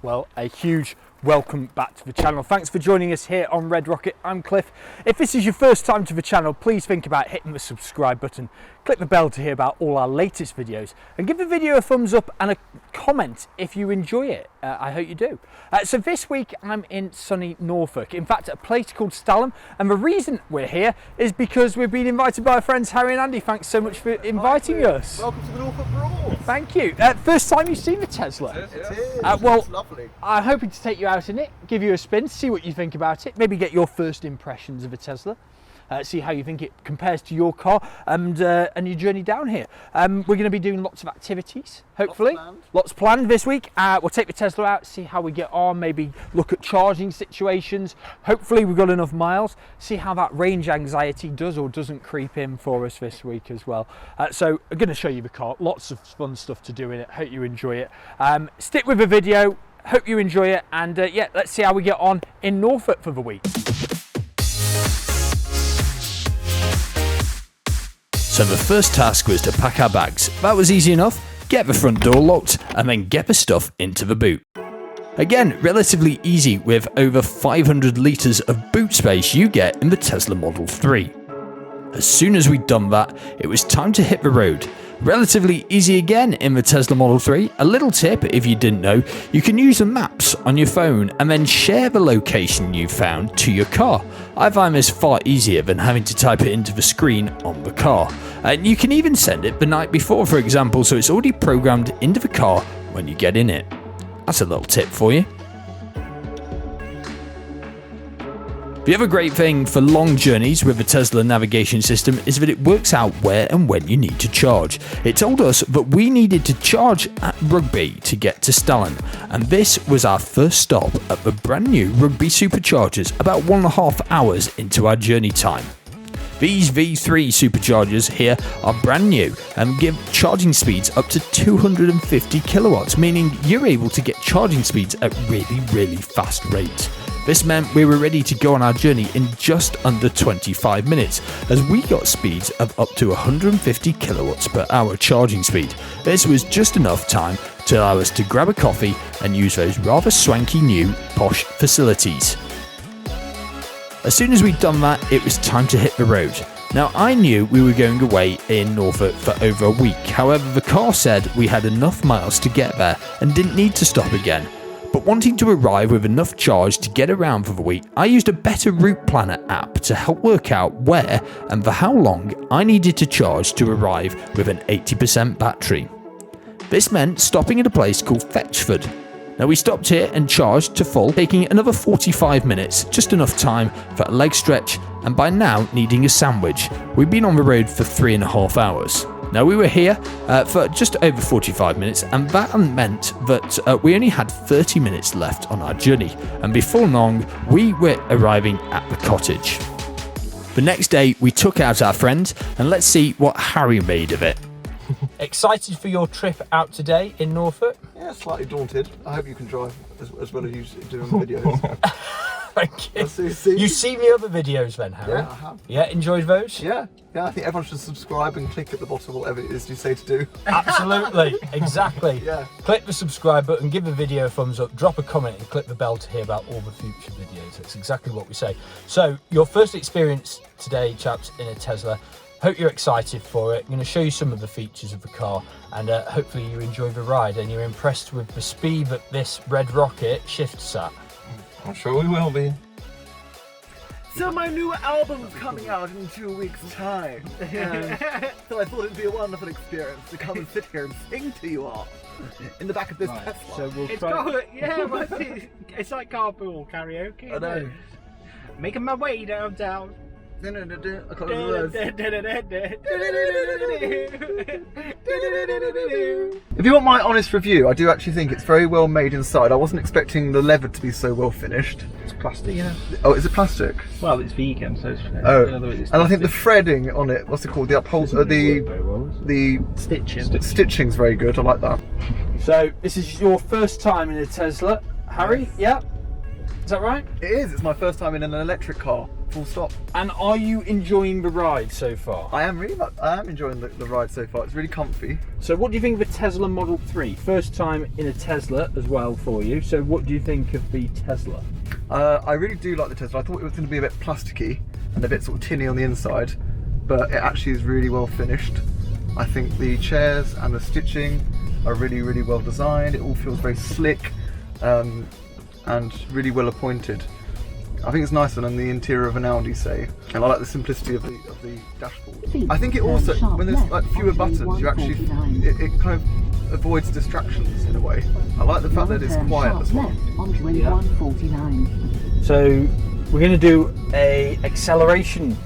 Well, a huge welcome back to the channel. Thanks for joining us here on Red Rocket. I'm Cliff. If this is your first time to the channel, please think about hitting the subscribe button, click the bell to hear about all our latest videos, and give the video a thumbs up and a comment if you enjoy it. I hope you do. So this week I'm in sunny Norfolk, in fact a place called Stalham, and the reason we're here is because we've been invited by our friends Harry and Andy. Thanks so much for inviting us. Welcome to the Norfolk Brawl. Thank you. First time you've seen the Tesla? It is. Well, it's lovely. I'm hoping to take you out in it, give you a spin, see what you think about it, maybe get your first impressions of a Tesla, see how you think it compares to your car, and your journey down here. We're going to be doing lots of activities, hopefully. Lots planned this week. We'll take the Tesla out, see how we get on, maybe look at charging situations. Hopefully we've got enough miles, see how that range anxiety does or doesn't creep in for us this week as well. So I'm going to show you the car, lots of fun stuff to do in it. Hope you enjoy it. Stick with the video. Hope you enjoy it, and yeah, let's see how we get on in Norfolk for the week. So the first task was to pack our bags. That was easy enough. Get the front door locked and then get the stuff into the boot. Again, relatively easy with over 500 litres of boot space you get in the Tesla Model 3. As soon as we'd done that, it was time to hit the road. Relatively easy again in the Tesla Model 3. A little tip if you didn't know, you can use the maps on your phone and then share the location you found to your car. I find this far easier than having to type it into the screen on the car. And you can even send it the night before, for example, so it's already programmed into the car when you get in it. That's a little tip for you. The other great thing for long journeys with the Tesla navigation system is that it works out where and when you need to charge. It told us that we needed to charge at Rugby to get to Stalham, and this was our first stop at the brand new Rugby superchargers about 1.5 hours into our journey time. These V3 superchargers here are brand new and give charging speeds up to 250 kilowatts, meaning you're able to get charging speeds at really fast rates. This meant we were ready to go on our journey in just under 25 minutes, as we got speeds of up to 150 kilowatts per hour charging speed. This was just enough time to allow us to grab a coffee and use those rather swanky new posh facilities. As soon as we'd done that, it was time to hit the road. Now, I knew we were going away in Norfolk for over a week. However, the car said we had enough miles to get there and didn't need to stop again. But wanting to arrive with enough charge to get around for the week, I used a better route planner app to help work out where and for how long I needed to charge to arrive with an 80% battery. This meant stopping at a place called Fetchford. Now, we stopped here and charged to full, taking another 45 minutes, just enough time for a leg stretch, and by now needing a sandwich. We'd been on the road for 3.5 hours. Now, we were here for just over 45 minutes, and that meant that we only had 30 minutes left on our journey, and before long we were arriving at the cottage. The next day we took out our friend, and let's see what Harry made of it. Excited for your trip out today in Norfolk? Yeah, slightly daunted. I hope you can drive as well as you do in the videos. Thank you. See. You've seen the other videos then, Harry? Yeah, I have. Yeah, enjoyed those? Yeah, I think everyone should subscribe and click at the bottom, whatever it is you say to do. Absolutely, exactly. Yeah. Click the subscribe button, give the video a thumbs up, drop a comment and click the bell to hear about all the future videos. That's exactly what we say. So, your first experience today, chaps, in a Tesla. Hope you're excited for it. I'm going to show you some of the features of the car, and hopefully you enjoy the ride and you're impressed with the speed that this Red Rocket shifts at. I'm sure we will be. So my new album's coming out in 2 weeks' time, and so I thought it'd be a wonderful experience to come and sit here and sing to you all in the back of this Tesla. So we'll It's try. well, it's like Carpool Karaoke. I know. Making my way downtown. I can't remember the words. If you want my honest review, I do actually think it's very well made inside. I wasn't expecting the leather to be so well finished. It's plastic, yeah. Oh, is it plastic? Well, it's vegan, so it's. Oh, in other words, it's and I think the plastic. threading on it, what's it called? The the Stitching. stitching's very good. I like that. So this is your first time in a Tesla, Harry? Yeah? Is that right? It is. It's my first time in an electric car full stop. And are you enjoying the ride so far? I am enjoying the ride so far. It's really comfy. So what do you think of the Tesla Model 3? First time in a Tesla as well for you. So what do you think of the Tesla? I really do like the Tesla. I thought it was going to be a bit plasticky and a bit sort of tinny on the inside, but it actually is really well finished. I think the chairs and the stitching are really, really well designed. It all feels very slick and really well appointed. I think it's nicer than the interior of an Audi, say, and I like the simplicity of the dashboard. I think it also, when there's like fewer buttons, you actually it kind of avoids distractions in a way. I like the fact that it's quiet as well. Yeah. So we're going to do a acceleration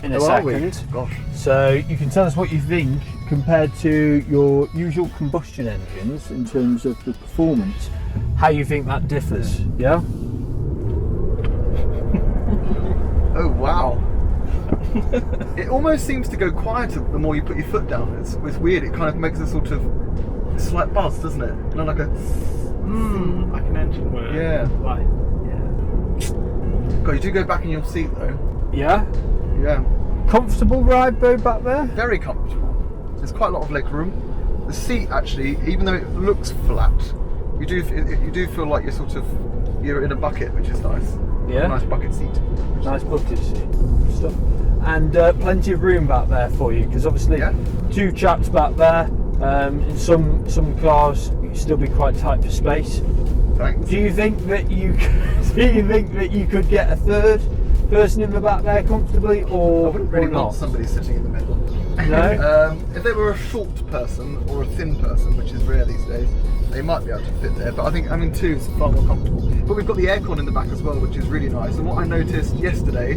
in a second. Gosh. So you can tell us what you think compared to your usual combustion engines in terms of the performance, how you think that differs. Yeah. Oh wow. It almost seems to go quieter the more you put your foot down. It's weird. It kind of makes a sort of slight buzz, doesn't it? You know, like a like an engine word. Yeah. Like, yeah. God, you do go back in your seat though. Yeah. Yeah. Comfortable ride though back there. Very comfortable. There's quite a lot of leg room. The seat actually, even though it looks flat, you do feel like you're in a bucket, which is nice. Yeah. A nice bucket seat. Nice bucket seat stuff, and plenty of room back there for you, because obviously two chaps back there. In some cars, you still be quite tight for space. Thanks. Do you think that you could get a third person in the back there comfortably, or I wouldn't really or not? want somebody sitting in the middle. No. If they were a short person or a thin person, which is rare these days, they might be able to fit there. But I think two is far more comfortable. But we've got the aircon in the back as well, which is really nice. And what I noticed yesterday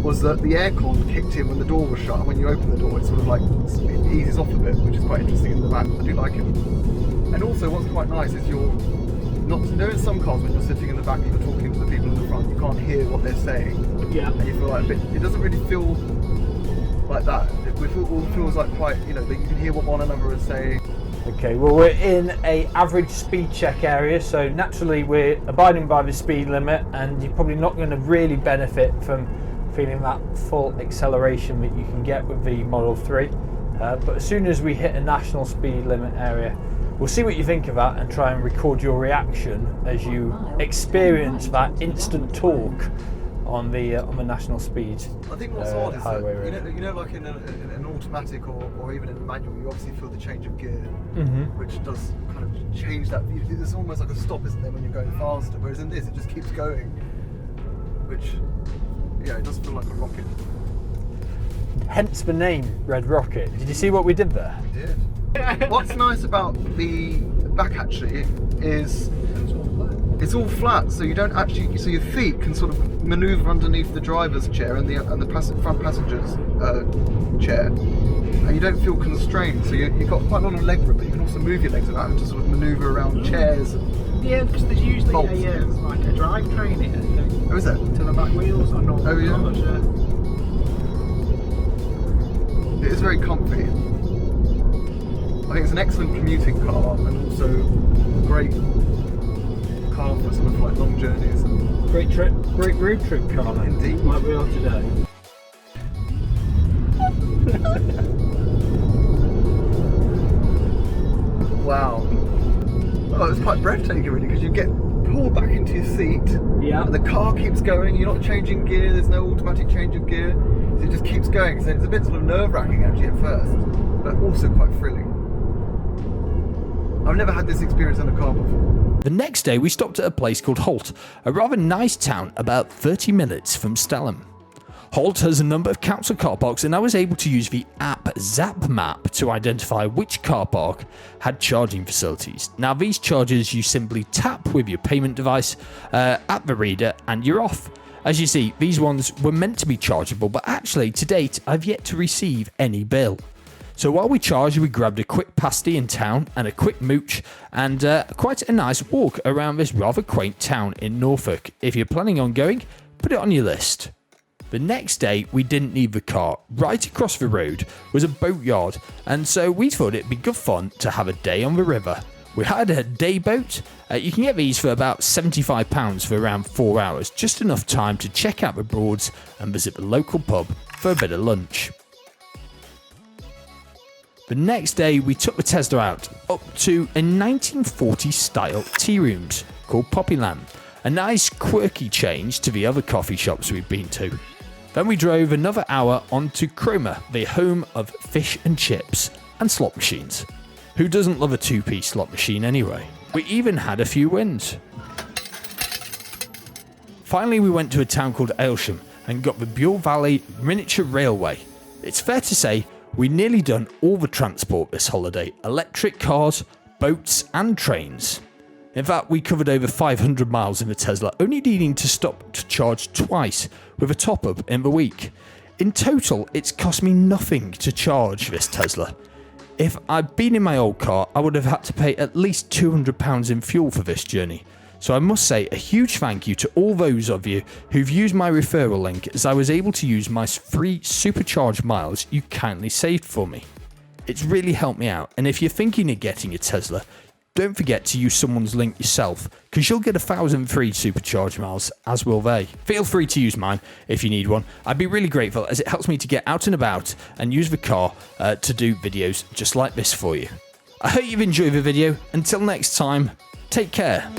was that the aircon kicked in when the door was shut, and when you open the door, it sort of like it eases off a bit, which is quite interesting in the back. I do like it. And also, what's quite nice is you're not. In some cars, when you're sitting in the back and you're talking to the people in the front, you can't hear what they're saying. Yeah. And you feel like it doesn't really feel like that. It all feels like quite, that you can hear what one another is saying. Okay, well we're in a average speed check area, so naturally we're abiding by the speed limit, and you're probably not going to really benefit from feeling that full acceleration that you can get with the Model 3. But as soon as we hit a national speed limit area, we'll see what you think of that and try and record your reaction as you experience that instant torque on the national speed. I think what's odd is highway that, road. you know, like in an automatic or even in a manual, you obviously feel the change of gear, which does kind of change that. There's almost like a stop, isn't there, when you're going faster? Whereas in this, it just keeps going, which, it does feel like a rocket. Hence the name Red Rocket. Did you see what we did there? We did. What's nice about the back actually is it's all flat, so you don't actually, so your feet can sort of manoeuvre underneath the driver's chair and the front passenger's chair, and you don't feel constrained. So you've got quite a lot of leg room, but you can also move your legs without having to sort of manoeuvre around chairs. Yeah, because there's usually bolts. like a drivetrain here. Oh, is there? To the back wheels or not? Oh, yeah. I'm not sure. It is very comfy. I think it's an excellent commuting car, and also a great car for sort of like long journeys. Great road trip car, then. Indeed. Like we are today. Wow. Oh, it's quite breathtaking really, because you get pulled back into your seat. Yeah. And the car keeps going, you're not changing gear, there's no automatic change of gear. So it just keeps going. So it's a bit sort of nerve-wracking actually at first, but also quite thrilling. I've never had this experience in a car before. The next day we stopped at a place called Holt, a rather nice town about 30 minutes from Stelham. Holt has a number of council car parks, and I was able to use the app Zap Map to identify which car park had charging facilities. Now these chargers you simply tap with your payment device at the reader and you're off. As you see, these ones were meant to be chargeable, but actually to date I've yet to receive any bill. So while we charged, we grabbed a quick pasty in town and a quick mooch, and quite a nice walk around this rather quaint town in Norfolk. If you're planning on going, put it on your list. The next day, we didn't need the car. Right across the road was a boatyard, and so we thought it'd be good fun to have a day on the river. We hired a day boat. You can get these for about £75 for around 4 hours, just enough time to check out the Broads and visit the local pub for a bit of lunch. The next day we took the Tesla out up to a 1940s style tea rooms called Poppyland, a nice quirky change to the other coffee shops we've been to. Then we drove another hour on to Cromer, the home of fish and chips and slot machines. Who doesn't love a two-piece slot machine anyway? We even had a few wins. Finally we went to a town called Aylsham and got the Buell Valley Miniature Railway. It's fair to say we nearly done all the transport this holiday: electric cars, boats and trains. In fact, we covered over 500 miles in the Tesla, only needing to stop to charge twice with a top-up in the week. In total, it's cost me nothing to charge this Tesla. If I'd been in my old car, I would have had to pay at least £200 in fuel for this journey. So I must say a huge thank you to all those of you who've used my referral link, as I was able to use my free supercharge miles you kindly saved for me. It's really helped me out, and if you're thinking of getting a Tesla, don't forget to use someone's link yourself, because you'll get 1,000 free supercharge miles, as will they. Feel free to use mine if you need one. I'd be really grateful, as it helps me to get out and about and use the car to do videos just like this for you. I hope you've enjoyed the video. Until next time, take care.